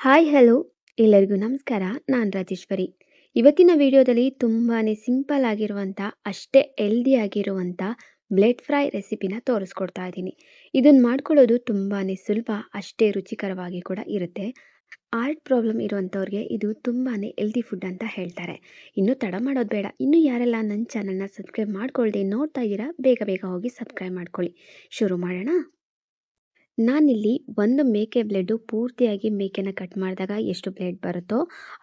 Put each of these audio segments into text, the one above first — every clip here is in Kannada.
ಹಾಯ್ ಹಲೋ ಎಲ್ಲರಿಗೂ ನಮಸ್ಕಾರ. ನಾನು ರಾಜೇಶ್ವರಿ. ಇವತ್ತಿನ ವಿಡಿಯೋದಲ್ಲಿ ತುಂಬಾನೇ ಸಿಂಪಲ್ ಆಗಿರುವಂಥ ಅಷ್ಟೇ ಹೆಲ್ದಿ ಆಗಿರುವಂಥ ಬ್ಲೆಡ್ ಫ್ರೈ ರೆಸಿಪಿನ ತೋರಿಸ್ಕೊಡ್ತಾ ಇದ್ದೀನಿ. ಇದನ್ನು ಮಾಡ್ಕೊಳ್ಳೋದು ತುಂಬಾನೇ ಸುಲಭ, ಅಷ್ಟೇ ರುಚಿಕರವಾಗಿ ಕೂಡ ಇರುತ್ತೆ. ಹಾರ್ಟ್ ಪ್ರಾಬ್ಲಮ್ ಇರುವಂಥವ್ರಿಗೆ ಇದು ತುಂಬಾನೇ ಹೆಲ್ದಿ ಫುಡ್ ಅಂತ ಹೇಳ್ತಾರೆ. ಇನ್ನು ತಡ ಮಾಡೋದು ಬೇಡ. ಇನ್ನು ಯಾರೆಲ್ಲ ನನ್ನ ಚಾನಲ್ನ ಸಬ್ಸ್ಕ್ರೈಬ್ ಮಾಡ್ಕೊಳ್ದೆ ನೋಡ್ತಾ ಇದ್ದೀರಾ, ಬೇಗ ಬೇಗ ಹೋಗಿ ಸಬ್ಸ್ಕ್ರೈಬ್ ಮಾಡ್ಕೊಳ್ಳಿ. ಶುರು ಮಾಡೋಣ. ನಾನಿಲ್ಲಿ ಒಂದು ಮೇಕೆ ಬ್ಲೆಡ್ಡು ಪೂರ್ತಿಯಾಗಿ ಮೇಕೆನ ಕಟ್ ಮಾಡಿದಾಗ ಎಷ್ಟು ಬ್ಲೆಡ್ ಬರುತ್ತೋ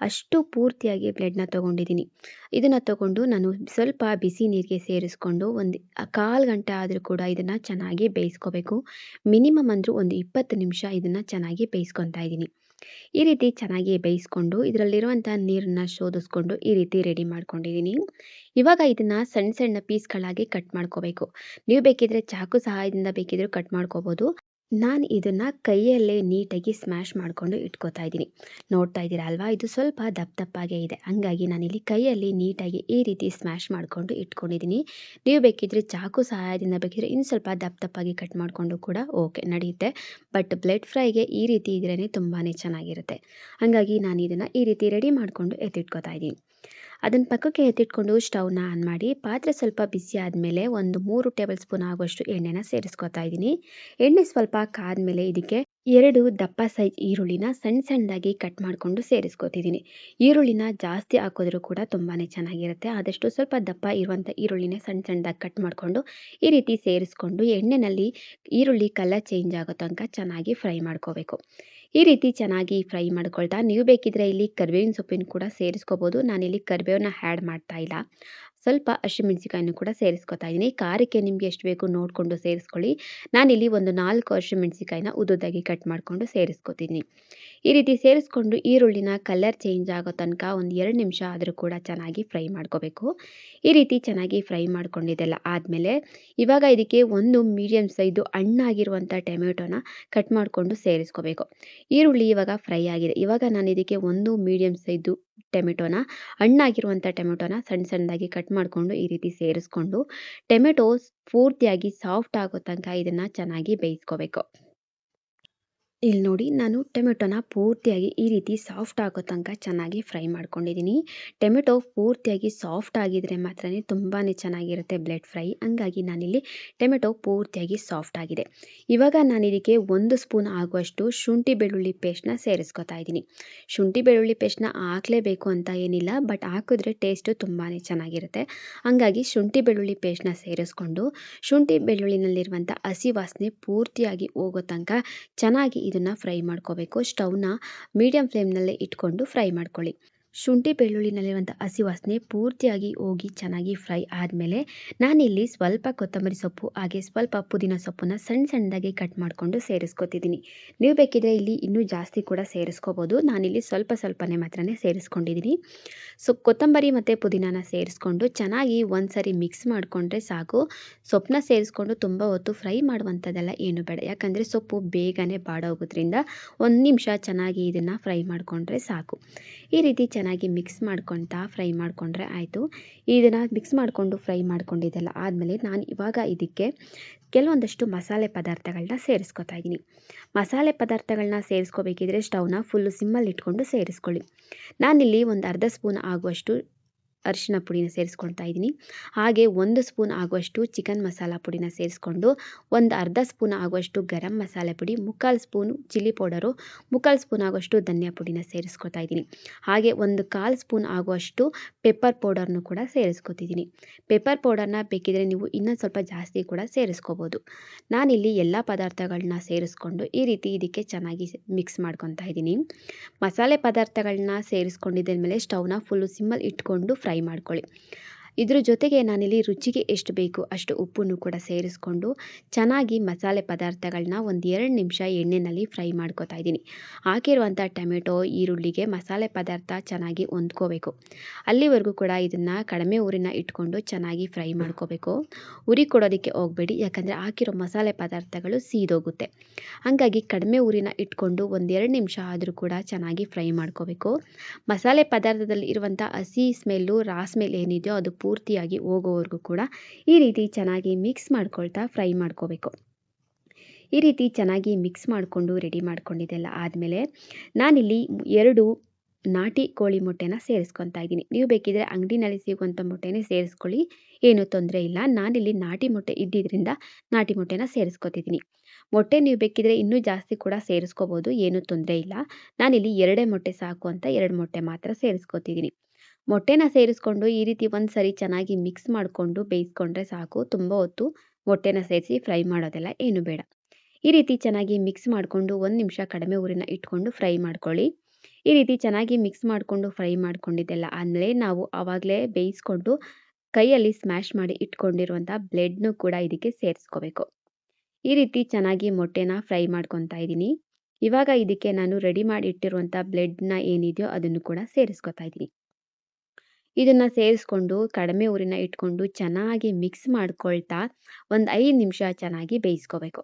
ಅಷ್ಟು ಪೂರ್ತಿಯಾಗಿ ಬ್ಲೆಡ್ನ ತೊಗೊಂಡಿದ್ದೀನಿ. ಇದನ್ನು ತಗೊಂಡು ನಾನು ಸ್ವಲ್ಪ ಬಿಸಿ ನೀರಿಗೆ ಸೇರಿಸ್ಕೊಂಡು ಒಂದು ಕಾಲು ಗಂಟೆ ಆದರೂ ಕೂಡ ಇದನ್ನು ಚೆನ್ನಾಗಿ ಬೇಯಿಸ್ಕೋಬೇಕು. ಮಿನಿಮಮ್ ಅಂದರೂ ಒಂದು 20 ನಿಮಿಷ ಇದನ್ನು ಚೆನ್ನಾಗಿ ಬೇಯಿಸ್ಕೊತಾ ಇದ್ದೀನಿ. ಈ ರೀತಿ ಚೆನ್ನಾಗಿ ಬೇಯಿಸ್ಕೊಂಡು ಇದರಲ್ಲಿರುವಂಥ ನೀರನ್ನು ಶೋಧಿಸ್ಕೊಂಡು ಈ ರೀತಿ ರೆಡಿ ಮಾಡ್ಕೊಂಡಿದ್ದೀನಿ. ಇವಾಗ ಇದನ್ನು ಸಣ್ಣ ಸಣ್ಣ ಪೀಸ್ಗಳಾಗಿ ಕಟ್ ಮಾಡ್ಕೋಬೇಕು. ನೀವು ಬೇಕಿದ್ರೆ ಚಾಕು ಸಹಾಯದಿಂದ ಬೇಕಿದ್ರೂ ಕಟ್ ಮಾಡ್ಕೋಬೋದು. ನಾನು ಇದನ್ನು ಕೈಯಲ್ಲೇ ನೀಟಾಗಿ ಸ್ಮ್ಯಾಶ್ ಮಾಡಿಕೊಂಡು ಇಟ್ಕೋತಾ ಇದ್ದೀನಿ. ನೋಡ್ತಾ ಇದ್ದೀರಾ ಅಲ್ವಾ, ಇದು ಸ್ವಲ್ಪ ದಪ್ಪ ದಪ್ಪಾಗೇ ಇದೆ. ಹಂಗಾಗಿ ನಾನಿಲ್ಲಿ ಕೈಯಲ್ಲಿ ನೀಟಾಗಿ ಈ ರೀತಿ ಸ್ಮ್ಯಾಶ್ ಮಾಡಿಕೊಂಡು ಇಟ್ಕೊಂಡಿದ್ದೀನಿ. ನೀವು ಬೇಕಿದ್ರೆ ಚಾಕು ಸಹಾಯದಿಂದ ಬೇಕಿದ್ರೆ ಇನ್ನು ಸ್ವಲ್ಪ ದಪ್ಪ ದಪ್ಪಾಗಿ ಕಟ್ ಮಾಡಿಕೊಂಡು ಕೂಡ ಓಕೆ ನಡೆಯುತ್ತೆ. ಬಟ್ ಬ್ಲೆಡ್ ಫ್ರೈಗೆ ಈ ರೀತಿ ಇದ್ರೇ ತುಂಬಾ ಚೆನ್ನಾಗಿರುತ್ತೆ. ಹಾಗಾಗಿ ನಾನು ಇದನ್ನು ಈ ರೀತಿ ರೆಡಿ ಮಾಡಿಕೊಂಡು ಎತ್ತಿಟ್ಕೋತಾ ಇದ್ದೀನಿ. ಅದನ್ನು ಪಕ್ಕಕ್ಕೆ ಎತ್ತಿಟ್ಕೊಂಡು ಸ್ಟವ್ನ ಆನ್ ಮಾಡಿ ಪಾತ್ರೆ ಸ್ವಲ್ಪ ಬಿಸಿ ಆದಮೇಲೆ ಒಂದು 3 ಟೇಬಲ್ ಸ್ಪೂನ್ ಆಗುವಷ್ಟು ಎಣ್ಣೆನ ಸೇರಿಸ್ಕೊತಾ ಇದ್ದೀನಿ. ಎಣ್ಣೆ ಸ್ವಲ್ಪ ಕಾದ್ಮೇಲೆ ಇದಕ್ಕೆ 2 ದಪ್ಪ ಸೈಜ್ ಈರುಳ್ಳಿನ ಸಣ್ಣ ಸಣ್ಣದಾಗಿ ಕಟ್ ಮಾಡಿಕೊಂಡು ಸೇರಿಸ್ಕೊತಿದ್ದೀನಿ. ಈರುಳ್ಳಿನ ಜಾಸ್ತಿ ಹಾಕಿದ್ರೂ ಕೂಡ ತುಂಬಾ ಚೆನ್ನಾಗಿರುತ್ತೆ. ಆದಷ್ಟು ಸ್ವಲ್ಪ ದಪ್ಪ ಇರುವಂಥ ಈರುಳ್ಳಿನ ಸಣ್ಣ ಸಣ್ಣದಾಗಿ ಕಟ್ ಮಾಡಿಕೊಂಡು ಈ ರೀತಿ ಸೇರಿಸ್ಕೊಂಡು ಎಣ್ಣೆಯಲ್ಲಿ ಈರುಳ್ಳಿ ಕಲರ್ ಚೇಂಜ್ ಆಗೋ ತನಕ ಚೆನ್ನಾಗಿ ಫ್ರೈ ಮಾಡ್ಕೋಬೇಕು. ಈ ರೀತಿ ಚೆನ್ನಾಗಿ ಫ್ರೈ ಮಾಡ್ಕೊಳ್ತಾ ನೀವು ಬೇಕಿದ್ರೆ ಇಲ್ಲಿ ಕರಿಬೇವಿನ ಸೊಪ್ಪಿನ ಕೂಡ ಸೇರಿಸ್ಕೋಬೋದು. ನಾನಿಲ್ಲಿ ಕರಿಬೇವನ್ನ ಆ್ಯಡ್ ಮಾಡ್ತಾ ಇಲ್ಲ. ಸ್ವಲ್ಪ ಹಸಿಮೆಣಸಿಕಾಯನ್ನು ಕೂಡ ಸೇರಿಸ್ಕೊತಾ ಇದ್ದೀನಿ. ಖಾರಕ್ಕೆ ನಿಮಗೆ ಎಷ್ಟು ಬೇಕು ನೋಡಿಕೊಂಡು ಸೇರಿಸ್ಕೊಳ್ಳಿ. ನಾನಿಲ್ಲಿ ಒಂದು 4 ಹಸಿಮೆಣಸಿಕಾಯಿನ ಉದ್ದುದ್ದಾಗಿ ಕಟ್ ಮಾಡಿಕೊಂಡು ಸೇರಿಸ್ಕೊತೀನಿ. ಈ ರೀತಿ ಸೇರಿಸ್ಕೊಂಡು ಈರುಳ್ಳಿನ ಕಲರ್ ಚೇಂಜ್ ಆಗೋ ತನಕ ಒಂದು 2 ನಿಮಿಷ ಆದರೂ ಕೂಡ ಚೆನ್ನಾಗಿ ಫ್ರೈ ಮಾಡ್ಕೋಬೇಕು. ಈ ರೀತಿ ಚೆನ್ನಾಗಿ ಫ್ರೈ ಮಾಡ್ಕೊಂಡಿದ್ದೆಲ್ಲ ಆದಮೇಲೆ ಇವಾಗ ಇದಕ್ಕೆ ಒಂದು ಮೀಡಿಯಮ್ ಸೈಜು ಹಣ್ಣಾಗಿರುವಂಥ ಟೊಮೆಟೊನ ಕಟ್ ಮಾಡಿಕೊಂಡು ಸೇರಿಸ್ಕೋಬೇಕು. ಈರುಳ್ಳಿ ಇವಾಗ ಫ್ರೈ ಆಗಿದೆ. ಇವಾಗ ನಾನು ಇದಕ್ಕೆ ಒಂದು ಮೀಡಿಯಮ್ ಸೈಜು ಹಣ್ಣಾಗಿರುವಂಥ ಟೊಮೆಟೊನ ಸಣ್ಣ ಸಣ್ಣದಾಗಿ ಕಟ್ ಮಾಡಿಕೊಂಡು ಈ ರೀತಿ ಸೇರಿಸ್ಕೊಂಡು ಟೊಮೆಟೊ ಪೂರ್ತಿಯಾಗಿ ಸಾಫ್ಟ್ ಆಗೋ ತನಕ ಇದನ್ನು ಚೆನ್ನಾಗಿ ಬೇಯಿಸ್ಕೋಬೇಕು. ಇಲ್ಲಿ ನೋಡಿ, ನಾನು ಟೊಮೆಟೊನ ಪೂರ್ತಿಯಾಗಿ ಈ ರೀತಿ ಸಾಫ್ಟ್ ಆಗೋ ತನಕ ಚೆನ್ನಾಗಿ ಫ್ರೈ ಮಾಡ್ಕೊಂಡಿದ್ದೀನಿ. ಟೊಮೆಟೊ ಪೂರ್ತಿಯಾಗಿ ಸಾಫ್ಟ್ ಆಗಿದ್ರೆ ಮಾತ್ರ ತುಂಬಾ ಚೆನ್ನಾಗಿರುತ್ತೆ ಬ್ಲೆಡ್ ಫ್ರೈ. ಹಂಗಾಗಿ ನಾನಿಲ್ಲಿ ಟೊಮೆಟೊ ಪೂರ್ತಿಯಾಗಿ ಸಾಫ್ಟ್ ಆಗಿದೆ. ಇವಾಗ ನಾನು ಇದಕ್ಕೆ 1 ಸ್ಪೂನ್ ಆಗುವಷ್ಟು ಶುಂಠಿ ಬೆಳ್ಳುಳ್ಳಿ ಪೇಸ್ಟ್ನ ಸೇರಿಸ್ಕೊತಾ ಇದ್ದೀನಿ. ಶುಂಠಿ ಬೆಳ್ಳುಳ್ಳಿ ಪೇಸ್ಟ್ನ ಹಾಕಲೇಬೇಕು ಅಂತ ಏನಿಲ್ಲ, ಬಟ್ ಹಾಕಿದ್ರೆ ಟೇಸ್ಟು ತುಂಬಾ ಚೆನ್ನಾಗಿರುತ್ತೆ. ಹಂಗಾಗಿ ಶುಂಠಿ ಬೆಳ್ಳುಳ್ಳಿ ಪೇಸ್ಟ್ನ ಸೇರಿಸ್ಕೊಂಡು ಶುಂಠಿ ಬೆಳ್ಳುಳ್ಳಿನಲ್ಲಿರುವಂಥ ಹಸಿ ವಾಸನೆ ಪೂರ್ತಿಯಾಗಿ ಹೋಗೋ ತನಕ ಚೆನ್ನಾಗಿ ಇದನ್ನು ಫ್ರೈ ಮಾಡ್ಕೋಬೇಕು. ಸ್ಟವ್ನ ಮೀಡಿಯಂ ಫ್ಲೇಮ್ನಲ್ಲೇ ಇಟ್ಕೊಂಡು ಫ್ರೈ ಮಾಡ್ಕೊಳ್ಳಿ. ಶುಂಠಿ ಬೆಳ್ಳುಳ್ಳಿನಲ್ಲಿರುವಂಥ ಹಸಿ ವಾಸನೆ ಪೂರ್ತಿಯಾಗಿ ಹೋಗಿ ಚೆನ್ನಾಗಿ ಫ್ರೈ ಆದಮೇಲೆ ನಾನಿಲ್ಲಿ ಸ್ವಲ್ಪ ಕೊತ್ತಂಬರಿ ಸೊಪ್ಪು ಹಾಗೆ ಸ್ವಲ್ಪ ಪುದೀನ ಸೊಪ್ಪನ್ನ ಸಣ್ಣ ಸಣ್ಣದಾಗಿ ಕಟ್ ಮಾಡಿಕೊಂಡು ಸೇರಿಸ್ಕೊತಿದ್ದೀನಿ. ನೀವು ಬೇಕಿದ್ರೆ ಇಲ್ಲಿ ಇನ್ನೂ ಜಾಸ್ತಿ ಕೂಡ ಸೇರಿಸ್ಕೋಬೋದು. ನಾನಿಲ್ಲಿ ಸ್ವಲ್ಪ ಸ್ವಲ್ಪನೇ ಮಾತ್ರನೇ ಸೇರಿಸ್ಕೊಂಡಿದ್ದೀನಿ. ಸೊ ಕೊತ್ತಂಬರಿ ಮತ್ತು ಪುದೀನಾನ ಸೇರಿಸ್ಕೊಂಡು ಚೆನ್ನಾಗಿ ಒಂದ್ಸರಿ ಮಿಕ್ಸ್ ಮಾಡಿಕೊಂಡ್ರೆ ಸಾಕು. ಸೊಪ್ಪನ್ನ ಸೇರಿಸ್ಕೊಂಡು ತುಂಬ ಹೊತ್ತು ಫ್ರೈ ಮಾಡುವಂಥದ್ದೆಲ್ಲ ಏನು ಬೇಡ. ಯಾಕಂದರೆ ಸೊಪ್ಪು ಬೇಗನೆ ಬಾಡೋಗೋದ್ರಿಂದ 1 ನಿಮಿಷ ಚೆನ್ನಾಗಿ ಇದನ್ನು ಫ್ರೈ ಮಾಡಿಕೊಂಡ್ರೆ ಸಾಕು. ಈ ರೀತಿ ಚೆನ್ನಾಗಿ ಮಿಕ್ಸ್ ಮಾಡ್ಕೊತಾ ಫ್ರೈ ಮಾಡಿಕೊಂಡ್ರೆ ಆಯಿತು. ಇದನ್ನು ಮಿಕ್ಸ್ ಮಾಡಿಕೊಂಡು ಫ್ರೈ ಮಾಡ್ಕೊಂಡಿದ್ದೆಲ್ಲ ಆದಮೇಲೆ ನಾನು ಇವಾಗ ಇದಕ್ಕೆ ಕೆಲವೊಂದಷ್ಟು ಮಸಾಲೆ ಪದಾರ್ಥಗಳನ್ನ ಸೇರಿಸ್ಕೊತಾ ಇದ್ದೀನಿ. ಮಸಾಲೆ ಪದಾರ್ಥಗಳನ್ನ ಸೇರಿಸ್ಕೋಬೇಕಿದ್ರೆ ಸ್ಟವ್ನ ಫುಲ್ಲು ಸಿಮ್ಮಲ್ಲಿ ಇಟ್ಕೊಂಡು ಸೇರಿಸ್ಕೊಳ್ಳಿ. ನಾನಿಲ್ಲಿ ಒಂದು ಅರ್ಧ ಸ್ಪೂನ್ ಆಗುವಷ್ಟು ಅರಿಶಿನ ಪುಡಿನ ಸೇರಿಸ್ಕೊಳ್ತಾ ಇದ್ದೀನಿ. ಹಾಗೆ 1 ಸ್ಪೂನ್ ಆಗುವಷ್ಟು ಚಿಕನ್ ಮಸಾಲ ಪುಡಿನ ಸೇರಿಸ್ಕೊಂಡು ಒಂದು ಅರ್ಧ ಸ್ಪೂನ್ ಆಗುವಷ್ಟು ಗರಂ ಮಸಾಲೆ ಪುಡಿ, 3/4 ಸ್ಪೂನು ಚಿಲ್ಲಿ ಪೌಡರು, 3/4 ಸ್ಪೂನ್ ಆಗುವಷ್ಟು ಧನಿಯಾ ಪುಡಿನ ಸೇರಿಸ್ಕೊತಾ ಇದ್ದೀನಿ. ಹಾಗೆ 1/4 ಸ್ಪೂನ್ ಆಗುವಷ್ಟು ಪೆಪ್ಪರ್ ಪೌಡರ್ನು ಕೂಡ ಸೇರಿಸ್ಕೊತಿದ್ದೀನಿ. ಪೆಪ್ಪರ್ ಪೌಡರ್ನ ಬೇಕಿದ್ರೆ ನೀವು ಇನ್ನೊಂದು ಸ್ವಲ್ಪ ಜಾಸ್ತಿ ಕೂಡ ಸೇರಿಸ್ಕೋಬೋದು. ನಾನಿಲ್ಲಿ ಎಲ್ಲ ಪದಾರ್ಥಗಳನ್ನ ಸೇರಿಸ್ಕೊಂಡು ಈ ರೀತಿ ಇದಕ್ಕೆ ಚೆನ್ನಾಗಿ ಮಿಕ್ಸ್ ಮಾಡ್ಕೊತಾ ಇದ್ದೀನಿ. ಮಸಾಲೆ ಪದಾರ್ಥಗಳನ್ನ ಸೇರಿಸ್ಕೊಂಡಿದ್ದ ಮೇಲೆ ಸ್ಟವ್ನ ಫುಲ್ಲು ಸಿಮ್ಮಲ್ಲಿ ಇಟ್ಕೊಂಡು ಫ್ರೈ ಮಾಡ್ಕೊಳ್ಳಿ. ಇದ್ರ ಜೊತೆಗೆ ನಾನಿಲ್ಲಿ ರುಚಿಗೆ ಎಷ್ಟು ಬೇಕು ಅಷ್ಟು ಉಪ್ಪನ್ನು ಕೂಡ ಸೇರಿಸ್ಕೊಂಡು ಚೆನ್ನಾಗಿ ಮಸಾಲೆ ಪದಾರ್ಥಗಳನ್ನ ಒಂದು 2 ನಿಮಿಷ ಎಣ್ಣೆಯಲ್ಲಿ ಫ್ರೈ ಮಾಡ್ಕೊತಾ ಇದ್ದೀನಿ. ಹಾಕಿರುವಂಥ ಟೊಮೆಟೊ ಈರುಳ್ಳಿಗೆ ಮಸಾಲೆ ಪದಾರ್ಥ ಚೆನ್ನಾಗಿ ಹೊಂದ್ಕೋಬೇಕು. ಅಲ್ಲಿವರೆಗೂ ಕೂಡ ಇದನ್ನು ಕಡಿಮೆ ಊರಿನ ಇಟ್ಕೊಂಡು ಚೆನ್ನಾಗಿ ಫ್ರೈ ಮಾಡ್ಕೋಬೇಕು. ಉರಿ ಕೊಡೋದಕ್ಕೆ ಹೋಗಬೇಡಿ, ಯಾಕಂದರೆ ಹಾಕಿರೋ ಮಸಾಲೆ ಪದಾರ್ಥಗಳು ಸೀದೋಗುತ್ತೆ. ಹಾಗಾಗಿ ಕಡಿಮೆ ಊರಿನ ಇಟ್ಕೊಂಡು ಒಂದು 2 ನಿಮಿಷ ಆದರೂ ಕೂಡ ಚೆನ್ನಾಗಿ ಫ್ರೈ ಮಾಡ್ಕೋಬೇಕು. ಮಸಾಲೆ ಪದಾರ್ಥದಲ್ಲಿ ಇರುವಂಥ ಹಸಿ ಸ್ಮೆಲ್ಲು ಸ್ಮೆಲ್ ಏನಿದೆಯೋ ಅದು ಪೂರ್ತಿಯಾಗಿ ಹೋಗೋವರೆಗೂ ಕೂಡ ಈ ರೀತಿ ಚೆನ್ನಾಗಿ ಮಿಕ್ಸ್ ಮಾಡ್ಕೊಳ್ತಾ ಫ್ರೈ ಮಾಡ್ಕೋಬೇಕು. ಈ ರೀತಿ ಚೆನ್ನಾಗಿ ಮಿಕ್ಸ್ ಮಾಡಿಕೊಂಡು ರೆಡಿ ಮಾಡ್ಕೊಂಡಿದ್ದೆಲ್ಲ ಆದಮೇಲೆ ನಾನಿಲ್ಲಿ 2 ನಾಟಿ ಕೋಳಿ ಮೊಟ್ಟೆನ ಸೇರಿಸ್ಕೊತಾ ಇದ್ದೀನಿ. ನೀವು ಬೇಕಿದ್ರೆ ಅಂಗಡಿನಲ್ಲಿ ಸಿಗುವಂಥ ಮೊಟ್ಟೆನೇ ಸೇರಿಸ್ಕೊಳ್ಳಿ, ಏನೂ ತೊಂದರೆ ಇಲ್ಲ. ನಾನಿಲ್ಲಿ ನಾಟಿ ಮೊಟ್ಟೆ ಇದ್ದಿದ್ದರಿಂದ ನಾಟಿ ಮೊಟ್ಟೆನ ಸೇರಿಸ್ಕೊತಿದ್ದೀನಿ. ಮೊಟ್ಟೆ ನೀವು ಬೇಕಿದ್ರೆ ಇನ್ನೂ ಜಾಸ್ತಿ ಕೂಡ ಸೇರಿಸ್ಕೋಬೋದು, ಏನೂ ತೊಂದರೆ ಇಲ್ಲ. ನಾನಿಲ್ಲಿ 2 ಮೊಟ್ಟೆ ಸಾಕು ಅಂತ 2 ಮೊಟ್ಟೆ ಮಾತ್ರ ಸೇರಿಸ್ಕೊತಿದ್ದೀನಿ. ಮೊಟ್ಟೆನ ಸೇರಿಸ್ಕೊಂಡು ಈ ರೀತಿ ಒಂದು ಸರಿ ಚೆನ್ನಾಗಿ ಮಿಕ್ಸ್ ಮಾಡಿಕೊಂಡು ಬೇಯಿಸ್ಕೊಂಡ್ರೆ ಸಾಕು. ತುಂಬ ಹೊತ್ತು ಮೊಟ್ಟೆನ ಸೇರಿಸಿ ಫ್ರೈ ಮಾಡೋದೆಲ್ಲ ಏನು ಬೇಡ. ಈ ರೀತಿ ಚೆನ್ನಾಗಿ ಮಿಕ್ಸ್ ಮಾಡಿಕೊಂಡು 1 ನಿಮಿಷ ಕಡಿಮೆ ಊರಿನ ಇಟ್ಕೊಂಡು ಫ್ರೈ ಮಾಡ್ಕೊಳ್ಳಿ. ಈ ರೀತಿ ಚೆನ್ನಾಗಿ ಮಿಕ್ಸ್ ಮಾಡಿಕೊಂಡು ಫ್ರೈ ಮಾಡ್ಕೊಂಡಿದ್ದೆಲ್ಲ ಆದಮೇಲೆ ನಾವು ಆವಾಗಲೇ ಬೇಯಿಸ್ಕೊಂಡು ಕೈಯಲ್ಲಿ ಸ್ಮ್ಯಾಶ್ ಮಾಡಿ ಇಟ್ಕೊಂಡಿರುವಂಥ ಬ್ರೆಡ್‌ನೂ ಕೂಡ ಇದಕ್ಕೆ ಸೇರಿಸ್ಕೋಬೇಕು. ಈ ರೀತಿ ಚೆನ್ನಾಗಿ ಮೊಟ್ಟೆನ ಫ್ರೈ ಮಾಡ್ಕೊತಾ ಇದ್ದೀನಿ. ಇವಾಗ ಇದಕ್ಕೆ ನಾನು ರೆಡಿ ಮಾಡಿ ಇಟ್ಟಿರುವಂಥ ಬ್ರೆಡ್‌ನ ಏನಿದೆಯೋ ಅದನ್ನು ಕೂಡ ಸೇರಿಸ್ಕೊತಾ ಇದ್ದೀನಿ. ಇದನ್ನ ಸೇರಿಸ್ಕೊಂಡು ಕಡಿಮೆ ಊರಿನ ಇಟ್ಕೊಂಡು ಚೆನ್ನಾಗಿ ಮಿಕ್ಸ್ ಮಾಡ್ಕೊಳ್ತಾ ಒಂದು 5 ನಿಮಿಷ ಚೆನ್ನಾಗಿ ಬೇಯಿಸ್ಕೋಬೇಕು.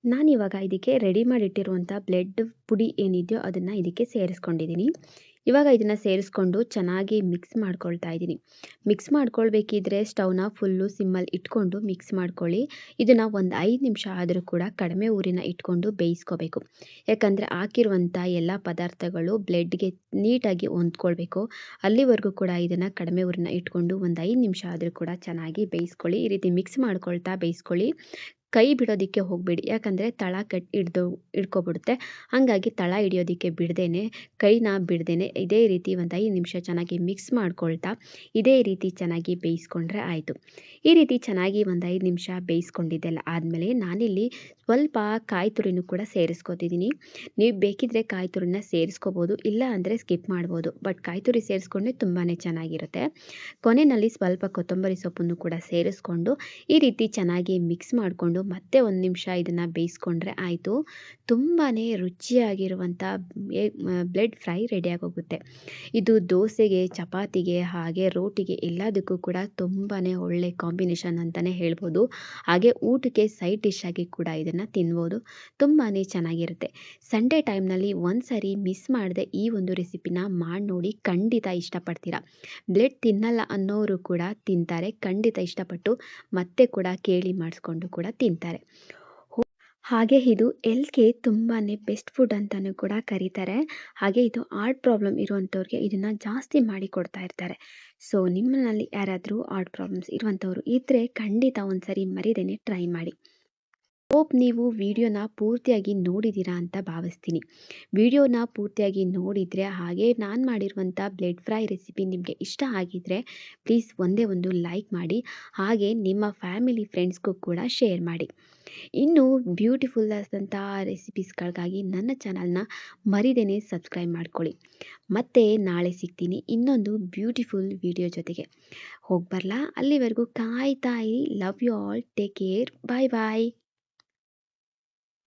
ನಾನಿವಾಗ ಇದಕ್ಕೆ ರೆಡಿ ಮಾಡಿಟ್ಟಿರುವಂಥ ಬ್ರೆಡ್ ಪುಡಿ ಏನಿದೆಯೋ ಅದನ್ನು ಇದಕ್ಕೆ ಸೇರಿಸ್ಕೊಂಡಿದ್ದೀನಿ. ಇವಾಗ ಇದನ್ನು ಸೇರಿಸ್ಕೊಂಡು ಚೆನ್ನಾಗಿ ಮಿಕ್ಸ್ ಮಾಡ್ಕೊಳ್ತಾ ಇದ್ದೀನಿ. ಮಿಕ್ಸ್ ಮಾಡ್ಕೊಳ್ಬೇಕಿದ್ರೆ ಸ್ಟವ್ನ ಫುಲ್ಲು ಸಿಮ್ಮಲ್ಲಿ ಇಟ್ಕೊಂಡು ಮಿಕ್ಸ್ ಮಾಡ್ಕೊಳ್ಳಿ. ಇದನ್ನು ಒಂದು 5 ನಿಮಿಷ ಆದರೂ ಕೂಡ ಕಡಿಮೆ ಊರಿನ ಇಟ್ಕೊಂಡು ಬೇಯಿಸ್ಕೋಬೇಕು. ಯಾಕಂದರೆ ಹಾಕಿರುವಂಥ ಎಲ್ಲ ಪದಾರ್ಥಗಳು ಬ್ರೆಡ್‌ಗೆ ನೀಟಾಗಿ ಹೊಂದ್ಕೊಳ್ಬೇಕು. ಅಲ್ಲಿವರೆಗೂ ಕೂಡ ಇದನ್ನು ಕಡಿಮೆ ಊರಿನ ಇಟ್ಕೊಂಡು ಒಂದು 5 ನಿಮಿಷ ಆದರೂ ಕೂಡ ಚೆನ್ನಾಗಿ ಬೇಯಿಸ್ಕೊಳ್ಳಿ. ಈ ರೀತಿ ಮಿಕ್ಸ್ ಮಾಡ್ಕೊಳ್ತಾ ಬೇಯಿಸ್ಕೊಳ್ಳಿ. ಕೈ ಬಿಡೋದಕ್ಕೆ ಹೋಗಬೇಡಿ, ಯಾಕಂದರೆ ತಳ ಹಿಡ್ಕೊಬಿಡುತ್ತೆ. ಹಾಗಾಗಿ ತಳ ಹಿಡಿಯೋದಕ್ಕೆ ಬಿಡದೇನೆ, ಕೈನ ಬಿಡದೇನೆ ಇದೇ ರೀತಿ ಒಂದು 5 ನಿಮಿಷ ಚೆನ್ನಾಗಿ ಮಿಕ್ಸ್ ಮಾಡ್ಕೊಳ್ತಾ ಇದೇ ರೀತಿ ಚೆನ್ನಾಗಿ ಬೇಯಿಸ್ಕೊಂಡ್ರೆ ಆಯಿತು. ಈ ರೀತಿ ಚೆನ್ನಾಗಿ ಒಂದು 5 ನಿಮಿಷ ಬೇಯಿಸ್ಕೊಂಡಿದ್ದೆಲ್ಲ ಆದಮೇಲೆ ನಾನಿಲ್ಲಿ ಸ್ವಲ್ಪ ಕಾಯಿ ತುರಿನೂ ಕೂಡ ಸೇರಿಸ್ಕೊತಿದ್ದೀನಿ. ನೀವು ಬೇಕಿದ್ರೆ ಕಾಯಿ ತುರಿನ ಸೇರಿಸ್ಕೋಬೋದು, ಇಲ್ಲ ಅಂದರೆ ಸ್ಕಿಪ್ ಮಾಡ್ಬೋದು. ಬಟ್ ಕಾಯಿ ತುರಿ ಸೇರಿಸ್ಕೊಂಡ್ರೆ ತುಂಬಾ ಚೆನ್ನಾಗಿರುತ್ತೆ. ಕೊನೆಯಲ್ಲಿ ಸ್ವಲ್ಪ ಕೊತ್ತಂಬರಿ ಸೊಪ್ಪನ್ನು ಕೂಡ ಸೇರಿಸ್ಕೊಂಡು ಈ ರೀತಿ ಚೆನ್ನಾಗಿ ಮಿಕ್ಸ್ ಮಾಡಿಕೊಂಡು ಮತ್ತೆ 1 ನಿಮಿಷ ಇದನ್ನು ಬೇಯಿಸ್ಕೊಂಡ್ರೆ ಆಯಿತು. ತುಂಬಾ ರುಚಿಯಾಗಿರುವಂಥ ಬ್ರೆಡ್ ಫ್ರೈ ರೆಡಿಯಾಗೋಗುತ್ತೆ. ಇದು ದೋಸೆಗೆ, ಚಪಾತಿಗೆ, ಹಾಗೆ ರೋಟಿಗೆ ಎಲ್ಲದಕ್ಕೂ ಕೂಡ ತುಂಬಾ ಒಳ್ಳೆ ಕಾಂಬಿನೇಷನ್ ಅಂತಲೇ ಹೇಳ್ಬೋದು. ಹಾಗೆ ಊಟಕ್ಕೆ ಸೈಡ್ ಡಿಶ್ ಆಗಿ ಕೂಡ ಇದನ್ನು ತಿನ್ಬೋದು. ತುಂಬಾ ಚೆನ್ನಾಗಿರುತ್ತೆ. ಸಂಡೇ ಟೈಮ್ನಲ್ಲಿ ಒಂದು ಸರಿ ಮಿಸ್ ಮಾಡದೆ ಈ ಒಂದು ರೆಸಿಪಿನ ಮಾಡಿ ನೋಡಿ, ಖಂಡಿತ ಇಷ್ಟಪಡ್ತೀರಾ. ಬ್ರೆಡ್ ತಿನ್ನಲ್ಲ ಅನ್ನೋರು ಕೂಡ ತಿಂತಾರೆ. ಖಂಡಿತ ಇಷ್ಟಪಟ್ಟು ಮತ್ತೆ ಕೂಡ ಕೇಳಿ ಮಾಡಿಸ್ಕೊಂಡು ಕೂಡ ತಿಂತಾರೆ. ಹಾಗೆ ಇದು ಹೆಲ್ತ್‌ಗೆ ತುಂಬಾ ಬೆಸ್ಟ್ ಫುಡ್ ಅಂತಲೂ ಕೂಡ ಕರೀತಾರೆ. ಹಾಗೆ ಇದು ಹಾರ್ಟ್ ಪ್ರಾಬ್ಲಮ್ ಇರುವಂಥವ್ರಿಗೆ ಇದನ್ನು ಜಾಸ್ತಿ ಮಾಡಿ ಕೊಡ್ತಾ ಇರ್ತಾರೆ. ಸೊ ನಿಮ್ಮಲ್ಲಿ ಯಾರಾದರೂ ಹಾರ್ಟ್ ಪ್ರಾಬ್ಲಮ್ಸ್ ಇರುವಂಥವ್ರು ಇದ್ದರೆ ಖಂಡಿತ ಒಂದು ಸರಿ ಮರಿದೇನೆ ಟ್ರೈ ಮಾಡಿ. ಹೋಪ್ ನೀವು ವಿಡಿಯೋನ ಪೂರ್ತಿಯಾಗಿ ನೋಡಿದ್ದೀರಾ ಅಂತ ಭಾವಿಸ್ತೀನಿ. ವಿಡಿಯೋನ ಪೂರ್ತಿಯಾಗಿ ನೋಡಿದರೆ ಹಾಗೆ ನಾನು ಮಾಡಿರುವಂಥ ಬ್ರೆಡ್ ಫ್ರೈ ರೆಸಿಪಿ ನಿಮಗೆ ಇಷ್ಟ ಆಗಿದ್ದರೆ ಪ್ಲೀಸ್ ಒಂದೇ ಒಂದು ಲೈಕ್ ಮಾಡಿ. ಹಾಗೆ ನಿಮ್ಮ ಫ್ಯಾಮಿಲಿ ಫ್ರೆಂಡ್ಸ್ಗೂ ಕೂಡ ಶೇರ್ ಮಾಡಿ. ಇನ್ನೂ ಬ್ಯೂಟಿಫುಲ್ ಆದಂಥ ರೆಸಿಪೀಸ್ಗಳಿಗಾಗಿ ನನ್ನ ಚಾನಲ್ನ ಮರಿದೇನೆ ಸಬ್ಸ್ಕ್ರೈಬ್ ಮಾಡ್ಕೊಳ್ಳಿ. ಮತ್ತೆ ನಾಳೆ ಸಿಗ್ತೀನಿ ಇನ್ನೊಂದು ಬ್ಯೂಟಿಫುಲ್ ವಿಡಿಯೋ ಜೊತೆಗೆ. ಹೋಗಿ ಬರಲಾ? ಅಲ್ಲಿವರೆಗೂ ಕಾಯ್ತಾ ಇರಿ. Love you all. Take care. Bye bye.